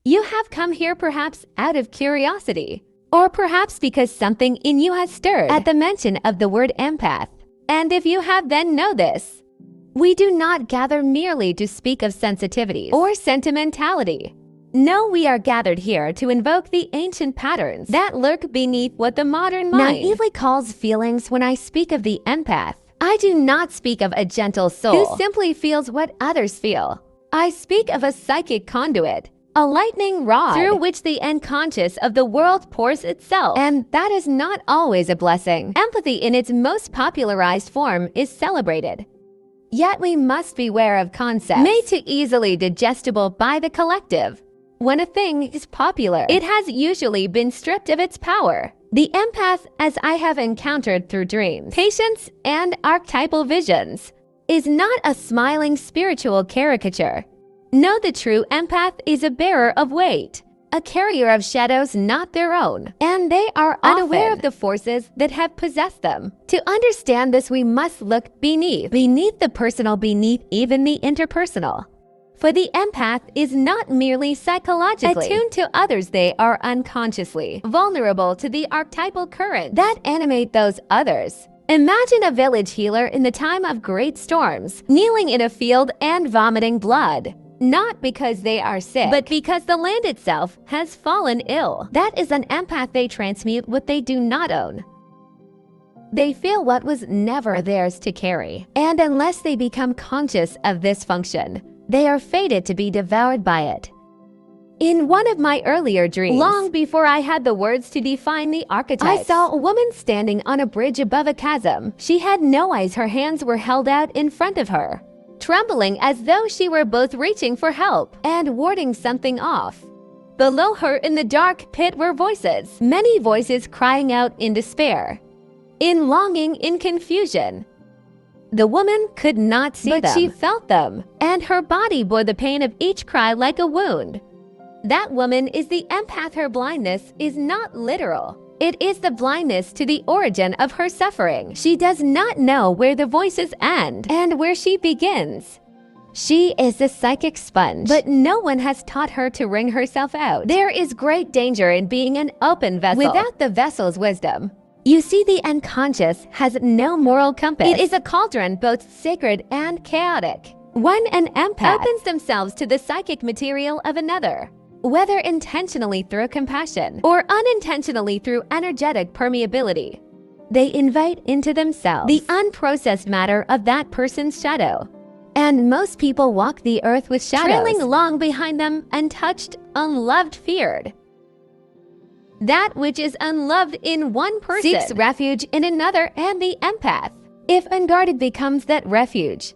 You have come here perhaps out of curiosity, or perhaps because something in you has stirred at the mention of the word empath. And if you have, then know this: we do not gather merely to speak of sensitivities or sentimentality. No, we are gathered here to invoke the ancient patterns that lurk beneath what the modern mind naively calls feelings. When I speak of the empath, I do not speak of a gentle soul who simply feels what others feel. I speak of a psychic conduit, a lightning rod through which the unconscious of the world pours itself. And that is not always a blessing. Empathy in its most popularized form is celebrated. Yet we must beware of concepts made too easily digestible by the collective. When a thing is popular, it has usually been stripped of its power. The empath, as I have encountered through dreams, patience, and archetypal visions, is not a smiling spiritual caricature. No, the true empath is a bearer of weight, a carrier of shadows not their own, and they are unaware of the forces that have possessed them. To understand this, we must look beneath the personal, beneath even the interpersonal. For the empath is not merely psychologically attuned to others, they are unconsciously vulnerable to the archetypal currents that animate those others. Imagine a village healer in the time of great storms, kneeling in a field and vomiting blood. Not because they are sick, but because the land itself has fallen ill. That is an empath. They transmute what they do not own. They feel what was never theirs to carry. And unless they become conscious of this function, they are fated to be devoured by it. In one of my earlier dreams, long before I had the words to define the archetypes, I saw a woman standing on a bridge above a chasm. She had no eyes. Her hands were held out in front of her, trembling as though she were both reaching for help and warding something off. Below her in the dark pit were voices, many voices crying out in despair, in longing, in confusion. The woman could not see them, but she felt them, and her body bore the pain of each cry like a wound. That woman is the empath. Her blindness is not literal. It is the blindness to the origin of her suffering. She does not know where the voices end and where she begins. She is a psychic sponge, but no one has taught her to wring herself out. There is great danger in being an open vessel without the vessel's wisdom. You see, the unconscious has no moral compass. It is a cauldron, both sacred and chaotic. When an empath opens themselves to the psychic material of another, whether intentionally through compassion or unintentionally through energetic permeability, they invite into themselves the unprocessed matter of that person's shadow. And most people walk the earth with shadows trailing along behind them, untouched, unloved, feared. That which is unloved in one person seeks refuge in another, and the empath, if unguarded, becomes that refuge.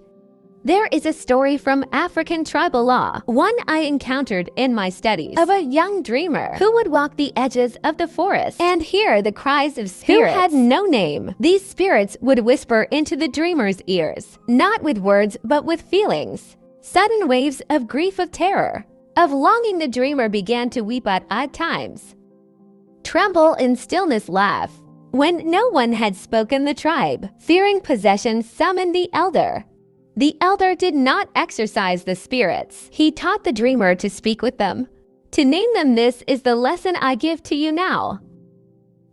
There is a story from African tribal law, one I encountered in my studies, of a young dreamer who would walk the edges of the forest and hear the cries of spirits who had no name. These spirits would whisper into the dreamer's ears, not with words but with feelings, sudden waves of grief, of terror, of longing. The dreamer began to weep at odd times, tremble in stillness, laugh. When no one had spoken, the tribe, fearing possession, summoned the elder. The elder did not exorcise the spirits. He taught the dreamer to speak with them, to name them. This is the lesson I give to you now.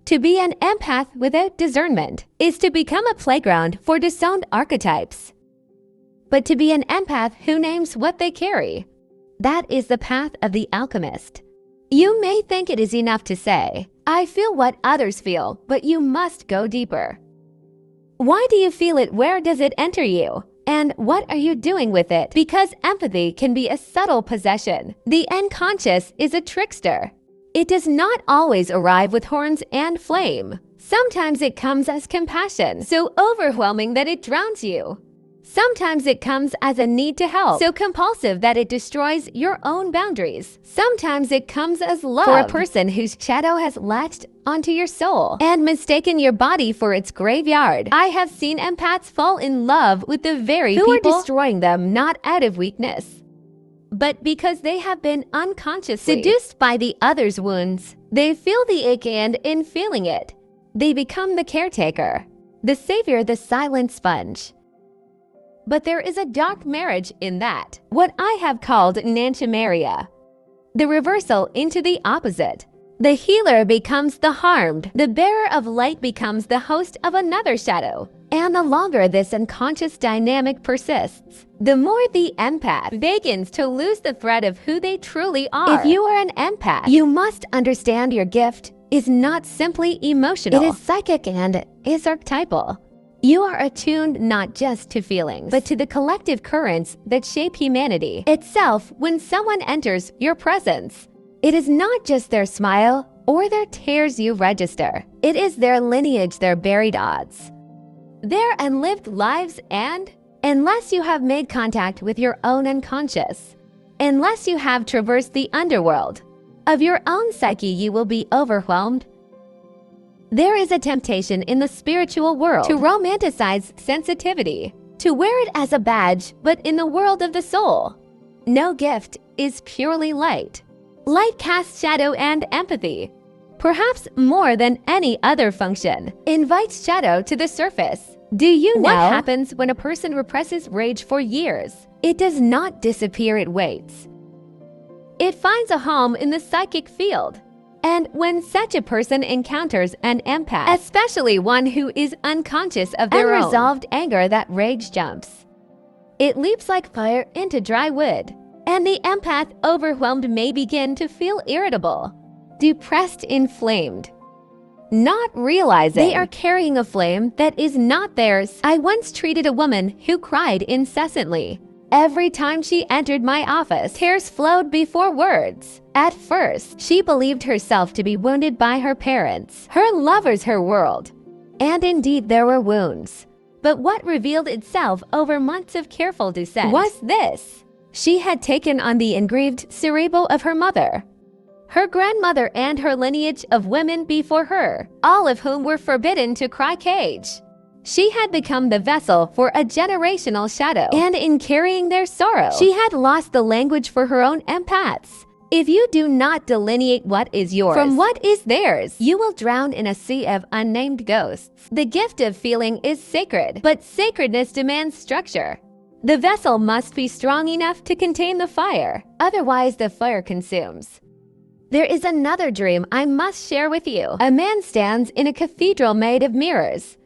To be an empath without discernment is to become a playground for disowned archetypes. But to be an empath who names what they carry, that is the path of the alchemist. You may think it is enough to say, I feel what others feel, but you must go deeper. Why do you feel it? Where does it enter you? And what are you doing with it? Because empathy can be a subtle possession. The unconscious is a trickster. It does not always arrive with horns and flame. Sometimes it comes as compassion, so overwhelming that it drowns you. Sometimes it comes as a need to help, so compulsive that it destroys your own boundaries. Sometimes it comes as love for a person whose shadow has latched onto your soul and mistaken your body for its graveyard. I have seen empaths fall in love with the very people who are destroying them, not out of weakness, but because they have been unconsciously seduced by the other's wounds. They feel the ache, and in feeling it, they become the caretaker, the savior, the silent sponge. But there is a dark marriage in that, what I have called nanchamaria. the reversal into the opposite. The healer becomes the harmed. The bearer of light becomes the host of another shadow. And the longer this unconscious dynamic persists, the more the empath begins to lose the thread of who they truly are. If you are an empath, you must understand your gift is not simply emotional. It is psychic and is archetypal. You are attuned not just to feelings, but to the collective currents that shape humanity itself. When someone enters your presence, it is not just their smile or their tears you register. It is their lineage, their buried odds, their unlived lives, and unless you have made contact with your own unconscious, unless you have traversed the underworld of your own psyche, you will be overwhelmed. There is a temptation in the spiritual world to romanticize sensitivity, to wear it as a badge, but in the world of the soul, no gift is purely light. Light casts shadow, and empathy, perhaps more than any other function, invites shadow to the surface. Do you know what happens when a person represses rage for years? It does not disappear, it waits. It finds a home in the psychic field. And when such a person encounters an empath, especially one who is unconscious of their unresolved anger, that rage jumps. It leaps like fire into dry wood. And the empath, overwhelmed, may begin to feel irritable, depressed, inflamed, not realizing they are carrying a flame that is not theirs. I once treated a woman who cried incessantly. Every time she entered my office, tears flowed before words. At first, she believed herself to be wounded by her parents, her lovers, her world. And indeed, there were wounds. But what revealed itself over months of careful descent was this. She had taken on the engraved cerebral of her mother, her grandmother, and her lineage of women before her, all of whom were forbidden to cry cage. She had become the vessel for a generational shadow, and in carrying their sorrow, she had lost the language for her own empaths. If you do not delineate what is yours from what is theirs, you will drown in a sea of unnamed ghosts. The gift of feeling is sacred, but sacredness demands structure. The vessel must be strong enough to contain the fire, otherwise the fire consumes. There is another dream I must share with you. A man stands in a cathedral made of mirrors.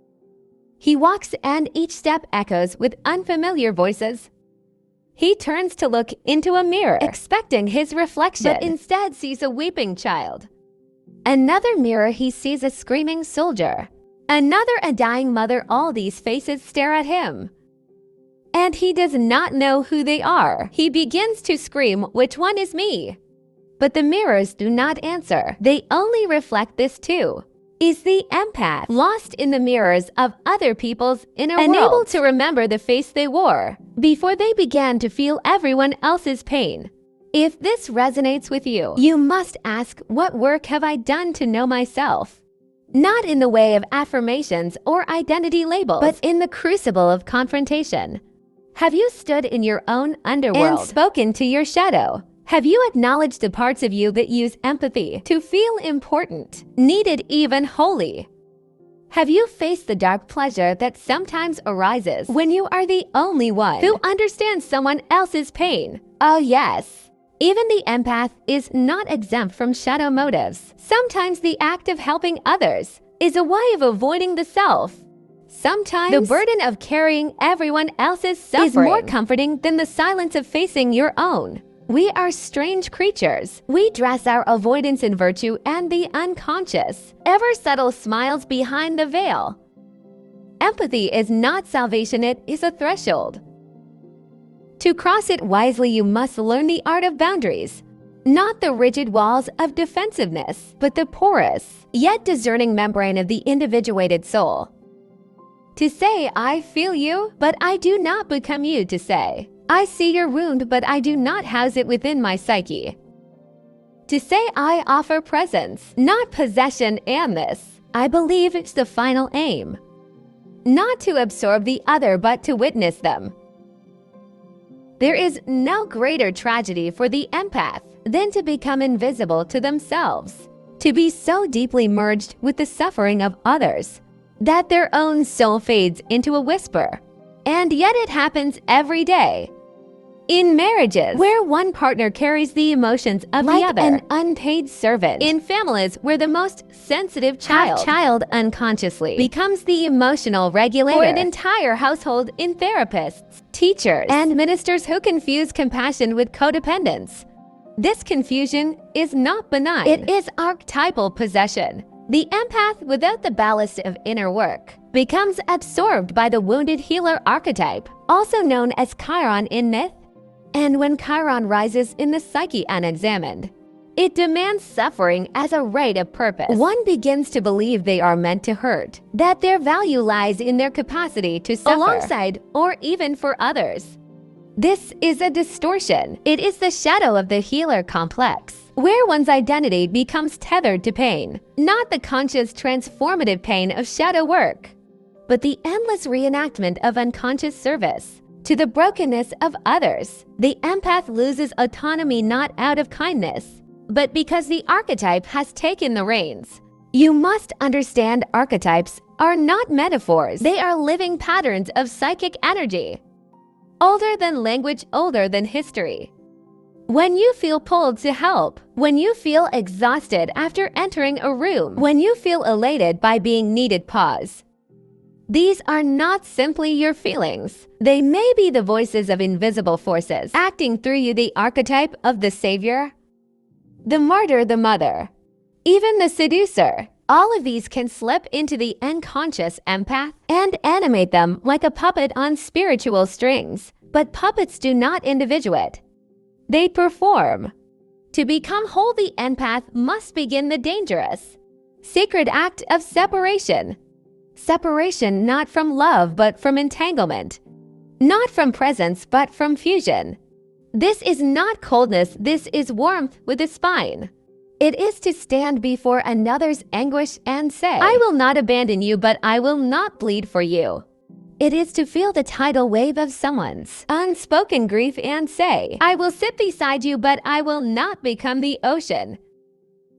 He walks, and each step echoes with unfamiliar voices. He turns to look into a mirror, expecting his reflection, but instead sees a weeping child. Another mirror, he sees a screaming soldier. Another, a dying mother. All these faces stare at him, and he does not know who they are. He begins to scream, "Which one is me?" But the mirrors do not answer. They only reflect this too. Is the empath lost in the mirrors of other people's inner world, unable to remember the face they wore before they began to feel everyone else's pain? If this resonates with you, you must ask, what work have I done to know myself? Not in the way of affirmations or identity labels, but in the crucible of confrontation. Have you stood in your own underworld and spoken to your shadow? Have you acknowledged the parts of you that use empathy to feel important, needed, even holy? Have you faced the dark pleasure that sometimes arises when you are the only one who understands someone else's pain? Oh yes. Even the empath is not exempt from shadow motives. Sometimes the act of helping others is a way of avoiding the self. Sometimes the burden of carrying everyone else's suffering is more comforting than the silence of facing your own. We are strange creatures. We dress our avoidance in virtue and the unconscious, ever subtle smiles behind the veil. Empathy is not salvation, it is a threshold. To cross it wisely, you must learn the art of boundaries, not the rigid walls of defensiveness, but the porous, yet discerning membrane of the individuated soul. To say, I feel you, but I do not become you. To say, I see your wound, but I do not house it within my psyche. To say, I offer presence, not possession, and this, I believe, it's the final aim. Not to absorb the other, but to witness them. There is no greater tragedy for the empath than to become invisible to themselves, to be so deeply merged with the suffering of others that their own soul fades into a whisper. And yet it happens every day. In marriages where one partner carries the emotions of the other, an unpaid servant. In families where the most sensitive child unconsciously becomes the emotional regulator. For an entire household, in therapists, teachers, and ministers who confuse compassion with codependence. This confusion is not benign. It is archetypal possession. The empath, without the ballast of inner work, becomes absorbed by the wounded healer archetype, also known as Chiron in myth. And when Chiron rises in the psyche unexamined, it demands suffering as a rite of purpose. One begins to believe they are meant to hurt, that their value lies in their capacity to suffer alongside or even for others. This is a distortion. It is the shadow of the healer complex, where one's identity becomes tethered to pain, not the conscious transformative pain of shadow work, but the endless reenactment of unconscious service to the brokenness of others. The empath loses autonomy not out of kindness, but because the archetype has taken the reins. You must understand archetypes are not metaphors. They are living patterns of psychic energy. Older than language, older than history. When you feel pulled to help, when you feel exhausted after entering a room, when you feel elated by being needed, pause. These are not simply your feelings. They may be the voices of invisible forces acting through you, the archetype of the savior, the martyr, the mother, even the seducer. All of these can slip into the unconscious empath and animate them like a puppet on spiritual strings. But puppets do not individuate. They perform. To become whole, the empath must begin the dangerous, sacred act of separation. Separation not from love but from entanglement. Not from presence but from fusion. This is not coldness, this is warmth with a spine. It is to stand before another's anguish and say, I will not abandon you, but I will not bleed for you. It is to feel the tidal wave of someone's unspoken grief and say, I will sit beside you, but I will not become the ocean.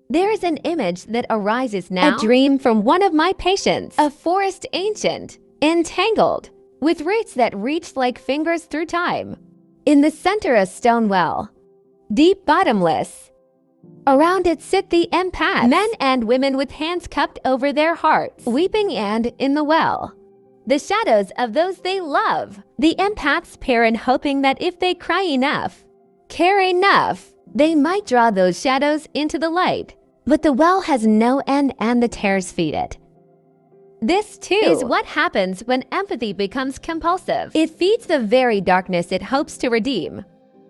There is an image that arises now, a dream from one of my patients, a forest ancient, entangled, with roots that reach like fingers through time. In the center a stone well, deep bottomless. Around it sit the empaths, men and women with hands cupped over their hearts, weeping, and in the well, the shadows of those they love. The empaths pair in hoping that if they cry enough, care enough, they might draw those shadows into the light. But the well has no end and the tares feed it. This, too, is what happens when empathy becomes compulsive. It feeds the very darkness it hopes to redeem.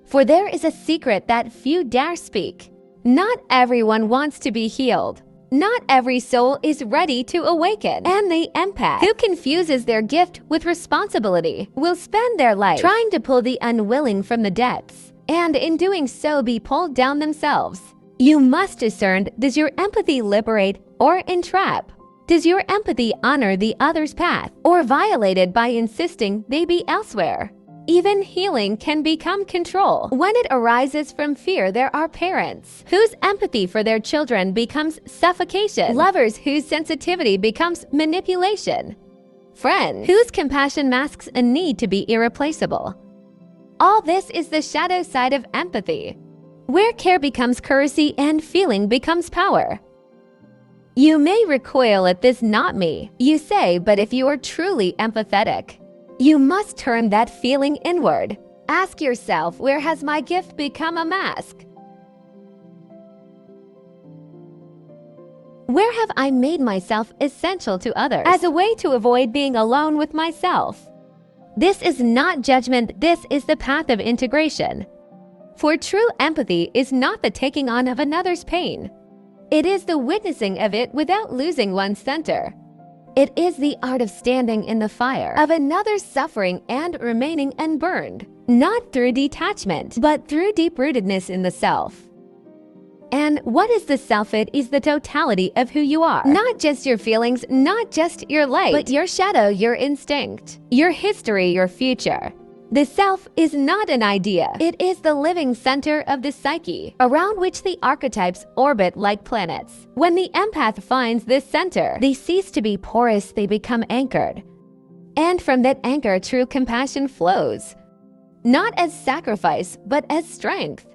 For there is a secret that few dare speak. Not everyone wants to be healed. Not every soul is ready to awaken. And the empath, who confuses their gift with responsibility, will spend their life trying to pull the unwilling from the depths, and in doing so be pulled down themselves. You must discern, does your empathy liberate or entrap? Does your empathy honor the other's path or violate it by insisting they be elsewhere? Even healing can become control. When it arises from fear, there are parents whose empathy for their children becomes suffocation, lovers whose sensitivity becomes manipulation, friends whose compassion masks a need to be irreplaceable. All this is the shadow side of empathy, where care becomes courtesy and feeling becomes power. You may recoil at this, not me, you say, but if you are truly empathetic, you must turn that feeling inward. Ask yourself, where has my gift become a mask? Where have I made myself essential to others as a way to avoid being alone with myself? This is not judgment, this is the path of integration. For true empathy is not the taking on of another's pain. It is the witnessing of it without losing one's center. It is the art of standing in the fire of another's suffering and remaining unburned, not through detachment, but through deep-rootedness in the self. And what is the self? It is the totality of who you are. Not just your feelings, not just your light, but your shadow, your instinct, your history, your future. The self is not an idea. It is the living center of the psyche, around which the archetypes orbit like planets. When the empath finds this center, they cease to be porous, they become anchored. And from that anchor, true compassion flows. not as sacrifice, but as strength.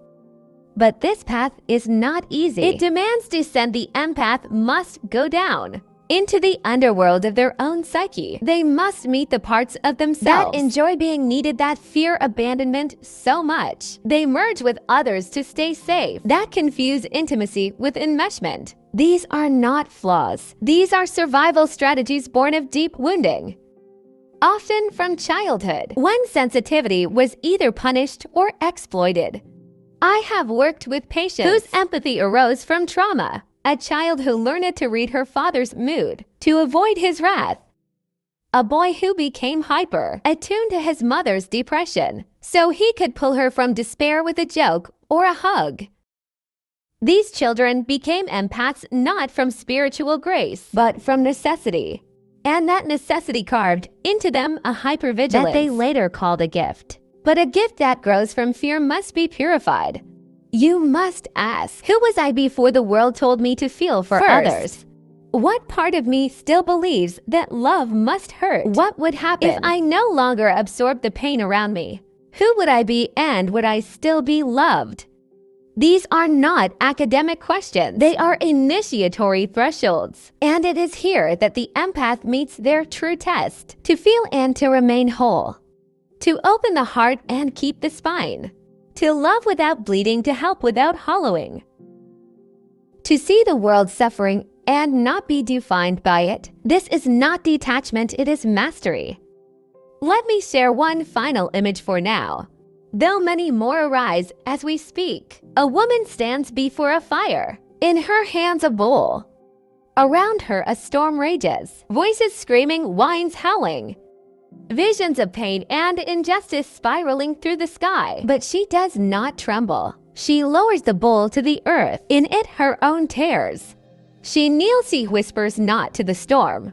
But this path is not easy. It demands descent. The empath must go down into the underworld of their own psyche. They must meet the parts of themselves that enjoy being needed, that fear abandonment so much. They merge with others to stay safe, that confuse intimacy with enmeshment. These are not flaws. These are survival strategies born of deep wounding, often from childhood, when sensitivity was either punished or exploited. I have worked with patients whose empathy arose from trauma. A child who learned to read her father's mood to avoid his wrath. A boy who became hyper, attuned to his mother's depression, so he could pull her from despair with a joke or a hug. These children became empaths not from spiritual grace, but from necessity. And that necessity carved into them a hypervigilance that they later called a gift. But a gift that grows from fear must be purified. You must ask, who was I before the world told me to feel for others? What part of me still believes that love must hurt? What would happen if I no longer absorbed the pain around me? Who would I be, and would I still be loved? These are not academic questions. They are initiatory thresholds. And it is here that the empath meets their true test, to feel and to remain whole, to open the heart and keep the spine, to love without bleeding, to help without hollowing, to see the world suffering and not be defined by it. This is not detachment, it is mastery. Let me share one final image for now, though many more arise as we speak. A woman stands before a fire, in her hands a bowl. Around her a storm rages, voices screaming, winds howling, visions of pain and injustice spiraling through the sky. But she does not tremble. She lowers the bowl to the earth, in it her own tears. She kneels, she whispers not to the storm,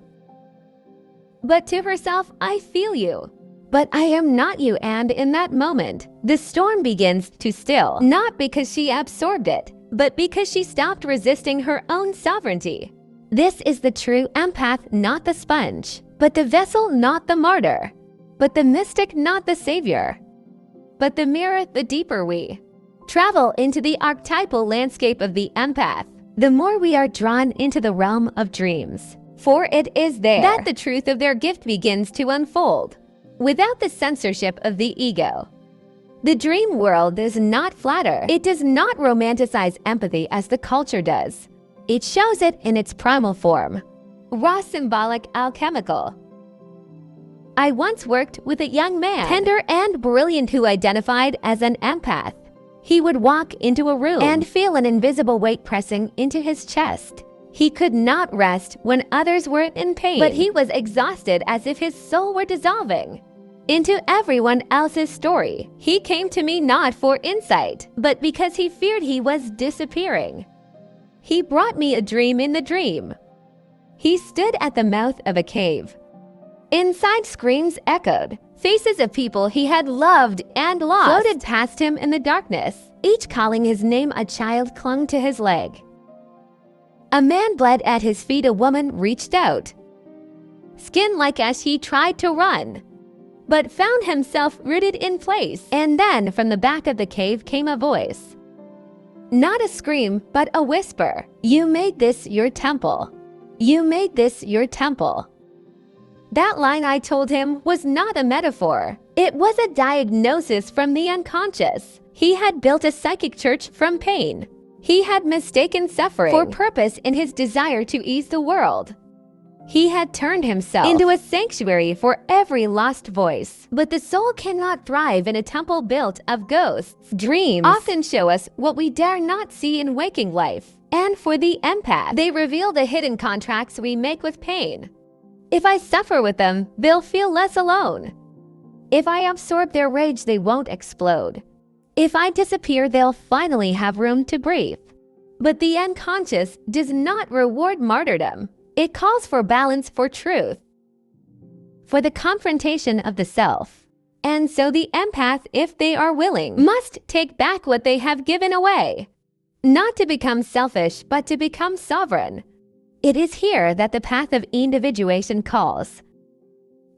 but to herself, I feel you, but I am not you. And in that moment, the storm begins to still, not because she absorbed it, but because she stopped resisting her own sovereignty. This is the true empath, not the sponge, but the vessel, not the martyr, but the mystic, not the savior, but the mirror. The deeper we travel into the archetypal landscape of the empath, the more we are drawn into the realm of dreams. For it is there that the truth of their gift begins to unfold, without the censorship of the ego. The dream world does not flatter. It does not romanticize empathy as the culture does. It shows it in its primal form, raw, symbolic, alchemical. I once worked with a young man, tender and brilliant, who identified as an empath. He would walk into a room and feel an invisible weight pressing into his chest. He could not rest when others were in pain, but he was exhausted, as if his soul were dissolving into everyone else's story. He came to me not for insight, but because he feared he was disappearing. He brought me a dream in the dream. He stood at the mouth of a cave. Inside, screams echoed. Faces of people he had loved and lost floated past him in the darkness, each calling his name. A child clung to his leg. A man bled at his feet. A woman reached out, skin-like, as he tried to run, but found himself rooted in place. And then from the back of the cave came a voice. Not a scream, but a whisper. You made this your temple. You made this your temple. That line, I told him, was not a metaphor. It was a diagnosis from the unconscious. He had built a psychic church from pain. He had mistaken suffering for purpose in his desire to ease the world. He had turned himself into a sanctuary for every lost voice. But the soul cannot thrive in a temple built of ghosts. Dreams often show us what we dare not see in waking life. And for the empath, they reveal the hidden contracts we make with pain. If I suffer with them, they'll feel less alone. If I absorb their rage, they won't explode. If I disappear, they'll finally have room to breathe. But the unconscious does not reward martyrdom. It calls for balance, for truth, for the confrontation of the self. And so the empath, if they are willing, must take back what they have given away. Not to become selfish, but to become sovereign. It is here that the path of individuation calls.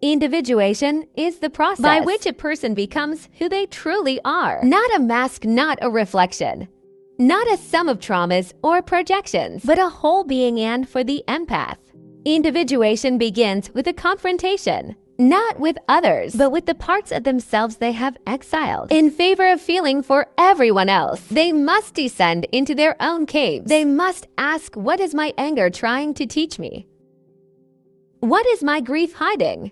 Individuation is the process by which a person becomes who they truly are. Not a mask, not a reflection. Not a sum of traumas or projections, but a whole being. And for the empath, individuation begins with a confrontation, not with others, but with the parts of themselves they have exiled. In favor of feeling for everyone else, they must descend into their own caves. They must ask, what is my anger trying to teach me? What is my grief hiding?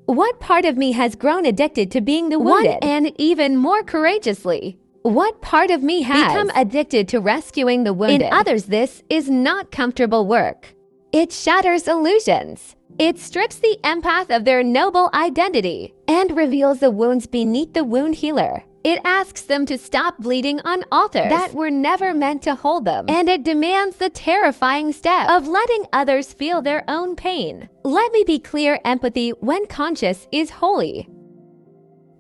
What part of me has grown addicted to being the wounded? And even more courageously, what part of me has become addicted to rescuing the wounded? In others, this is not comfortable work. It shatters illusions. It strips the empath of their noble identity and reveals the wounds beneath the wound healer. It asks them to stop bleeding on altars that were never meant to hold them. And it demands the terrifying step of letting others feel their own pain. Let me be clear, empathy, when conscious, is holy.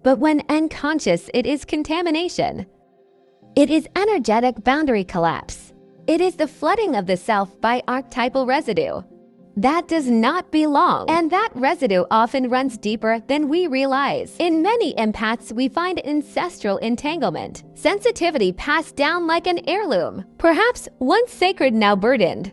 But when unconscious, it is contamination. It is energetic boundary collapse. It is the flooding of the self by archetypal residue that does not belong, and that residue often runs deeper than we realize. In many empaths, we find ancestral entanglement, sensitivity passed down like an heirloom, perhaps once sacred, now burdened.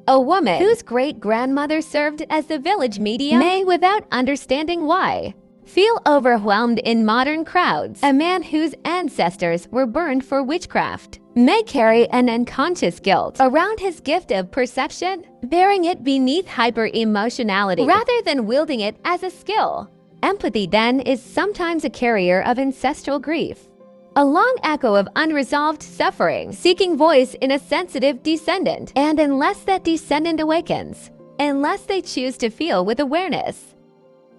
A woman whose great-grandmother served as the village medium may, without understanding why, feel overwhelmed in modern crowds. A man whose ancestors were burned for witchcraft may carry an unconscious guilt around his gift of perception, bearing it beneath hyper-emotionality rather than wielding it as a skill. Empathy, then, is sometimes a carrier of ancestral grief, a long echo of unresolved suffering, seeking voice in a sensitive descendant. And unless that descendant awakens, unless they choose to feel with awareness,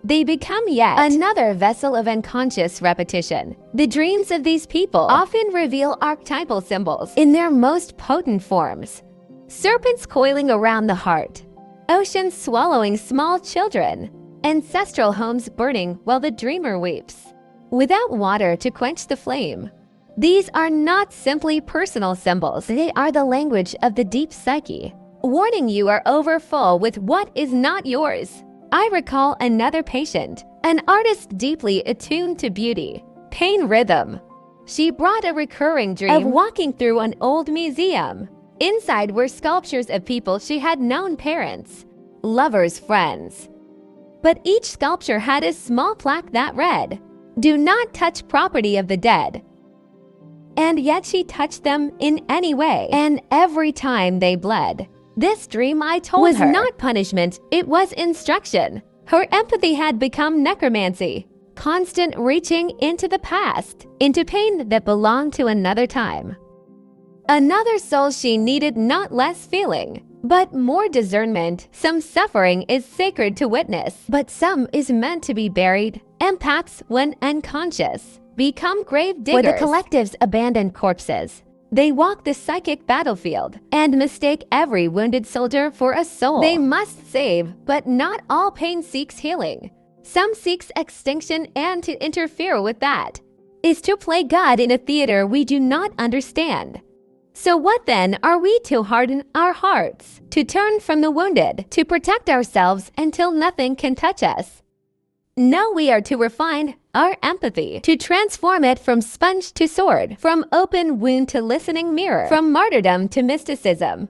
they become yet another vessel of unconscious repetition. The dreams of these people often reveal archetypal symbols in their most potent forms. Serpents coiling around the heart, oceans swallowing small children, ancestral homes burning while the dreamer weeps, without water to quench the flame. These are not simply personal symbols. They are the language of the deep psyche, warning you are overfull with what is not yours. I recall another patient, an artist deeply attuned to beauty, pain, rhythm. She brought a recurring dream of walking through an old museum. Inside were sculptures of people she had known, parents, lovers, friends. But each sculpture had a small plaque that read, "Do not touch property of the dead." And yet she touched them in any way, and every time they bled. This dream, I told her, was not punishment, it was instruction. Her empathy had become necromancy, constant reaching into the past, into pain that belonged to another time. Another soul she needed, not less feeling, but more discernment. Some suffering is sacred to witness, but some is meant to be buried. Empaths, when unconscious, become grave diggers for the collective's abandoned corpses. They walk the psychic battlefield and mistake every wounded soldier for a soul they must save, but not all pain seeks healing. Some seeks extinction, and to interfere with that is to play God in a theater we do not understand. So what then are we to harden our hearts, to turn from the wounded, to protect ourselves until nothing can touch us? No, we are to refine our empathy, to transform it from sponge to sword, from open wound to listening mirror, from martyrdom to mysticism.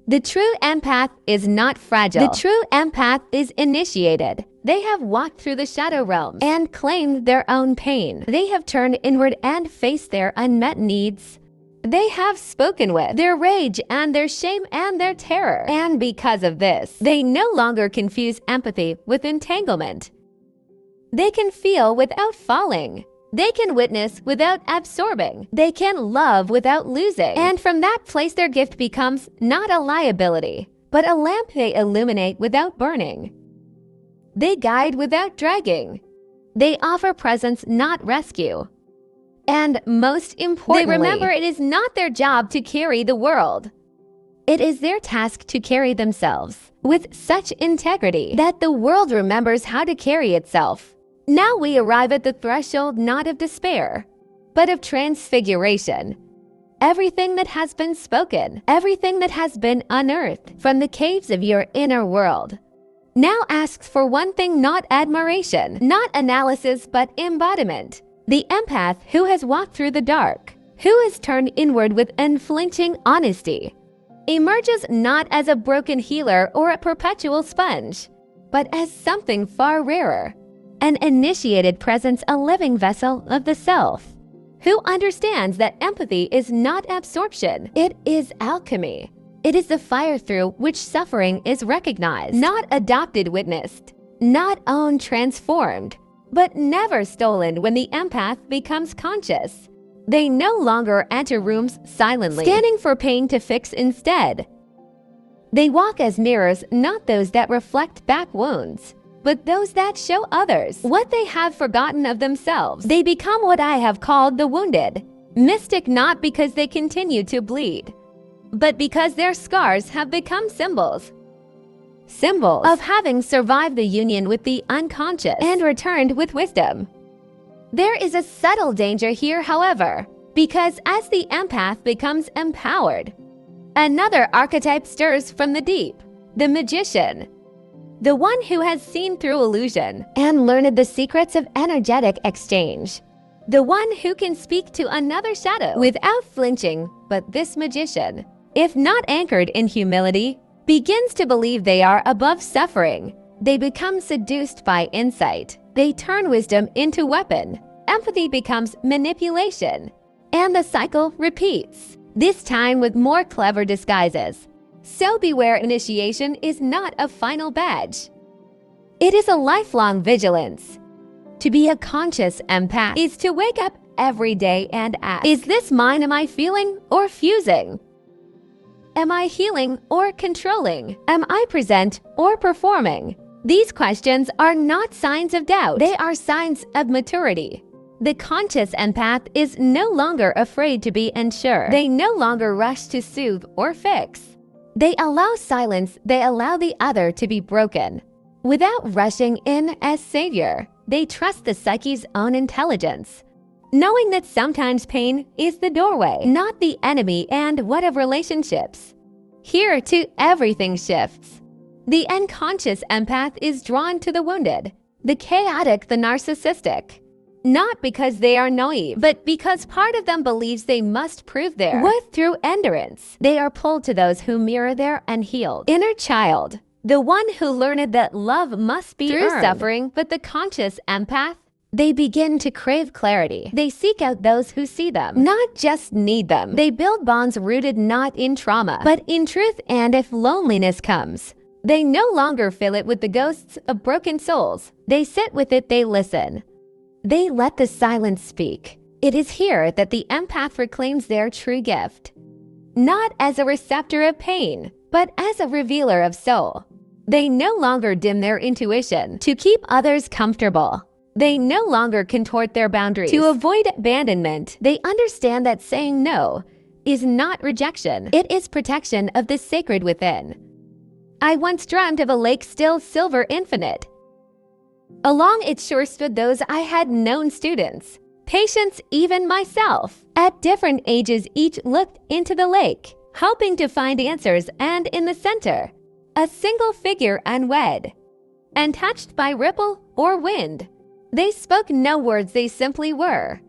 The true empath is not fragile. The true empath is initiated. They have walked through the shadow realms and claimed their own pain. They have turned inward and faced their unmet needs. They have spoken with their rage and their shame and their terror. And because of this, they no longer confuse empathy with entanglement. They can feel without falling. They can witness without absorbing. They can love without losing. And from that place, their gift becomes not a liability, but a lamp they illuminate without burning. They guide without dragging. They offer presence, not rescue. And most importantly, they remember it is not their job to carry the world. It is their task to carry themselves with such integrity that the world remembers how to carry itself. Now we arrive at the threshold not of despair, but of transfiguration. Everything that has been spoken, everything that has been unearthed from the caves of your inner world, now asks for one thing, not admiration, not analysis, but embodiment. The empath who has walked through the dark, who is turned inward with unflinching honesty, emerges not as a broken healer or a perpetual sponge, but as something far rarer, an initiated presence, a living vessel of the self, who understands that empathy is not absorption, it is alchemy. It is the fire through which suffering is recognized, not adopted, witnessed, not owned, transformed, but never stolen. When the empath becomes conscious, they no longer enter rooms silently, scanning for pain to fix instead. They walk as mirrors, not those that reflect back wounds, but those that show others what they have forgotten of themselves. They become what I have called the wounded mystic, not because they continue to bleed, but because their scars have become symbols. Symbols of having survived the union with the unconscious and returned with wisdom. There is a subtle danger here, however, because as the empath becomes empowered, another archetype stirs from the deep, the magician, the one who has seen through illusion and learned the secrets of energetic exchange, the one who can speak to another shadow without flinching. But this magician, if not anchored in humility, begins to believe they are above suffering. They become seduced by insight. They turn wisdom into weapon. Empathy becomes manipulation. And the cycle repeats, this time with more clever disguises. So beware, initiation is not a final badge. It is a lifelong vigilance. To be a conscious empath is to wake up every day and ask, is this mine? Am I feeling or fusing? Am I healing or controlling? Am I present or performing? These questions are not signs of doubt. They are signs of maturity. The conscious empath is no longer afraid to be unsure. They no longer rush to soothe or fix. They allow silence. They allow the other to be broken. Without rushing in as savior, they trust the psyche's own intelligence, knowing that sometimes pain is the doorway, not the enemy. And what of relationships? Here too, everything shifts. The unconscious empath is drawn to the wounded, the chaotic, the narcissistic, not because they are naive, but because part of them believes they must prove their worth through endurance. They are pulled to those who mirror their unhealed inner child, the one who learned that love must be through suffering. But the conscious empath, they begin to crave clarity. They seek out those who see them, not just need them. They build bonds rooted not in trauma, but in truth. And if loneliness comes, they no longer fill it with the ghosts of broken souls. They sit with it, they listen. They let the silence speak. It is here that the empath reclaims their true gift, not as a receptor of pain, but as a revealer of soul. They no longer dim their intuition to keep others comfortable. They no longer contort their boundaries to avoid abandonment. They understand that saying no is not rejection. It is protection of the sacred within. I once dreamt of a lake still, silver, infinite. Along its shore stood those I had known, students, patients, even myself. At different ages, each looked into the lake, hoping to find answers, and in the center, a single figure, unwed, untouched by ripple or wind. They spoke no words, they simply were.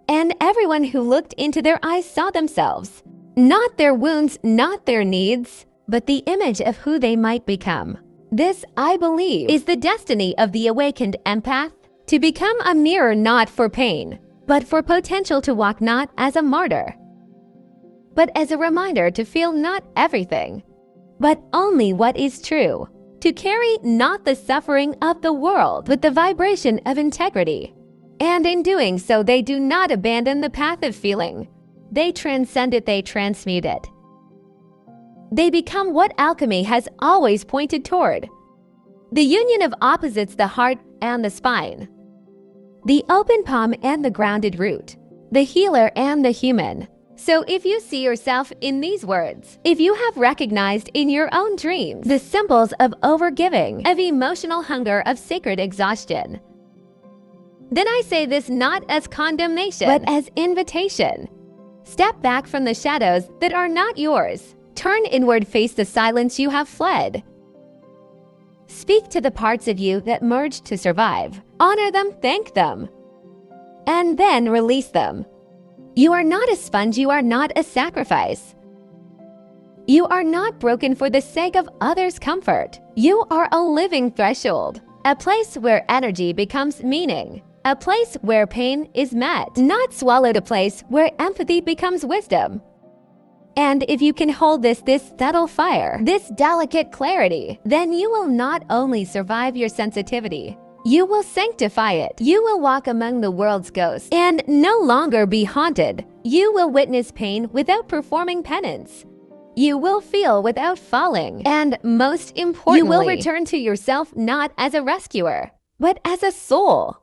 And everyone who looked into their eyes saw themselves, not their wounds, not their needs, but the image of who they might become. This, I believe, is the destiny of the awakened empath, to become a mirror not for pain, but for potential, to walk not as a martyr, but as a reminder to feel not everything, but only what is true, to carry not the suffering of the world, but the vibration of integrity. And in doing so, they do not abandon the path of feeling. They transcend it, they transmute it. They become what alchemy has always pointed toward: the union of opposites, the heart and the spine, the open palm and the grounded root, the healer and the human. So if you see yourself in these words, if you have recognized in your own dreams the symbols of overgiving, of emotional hunger, of sacred exhaustion, then I say this not as condemnation, but as invitation. Step back from the shadows that are not yours. Turn inward, face the silence you have fled. Speak to the parts of you that merged to survive. Honor them, thank them, and then release them. You are not a sponge, you are not a sacrifice. You are not broken for the sake of others' comfort. You are a living threshold, a place where energy becomes meaning, a place where pain is met, not swallowed, a place where empathy becomes wisdom. And if you can hold this subtle fire, this delicate clarity, then you will not only survive your sensitivity, you will sanctify it. You will walk among the world's ghosts and no longer be haunted. You will witness pain without performing penance. You will feel without falling. And most importantly, you will return to yourself not as a rescuer, but as a soul.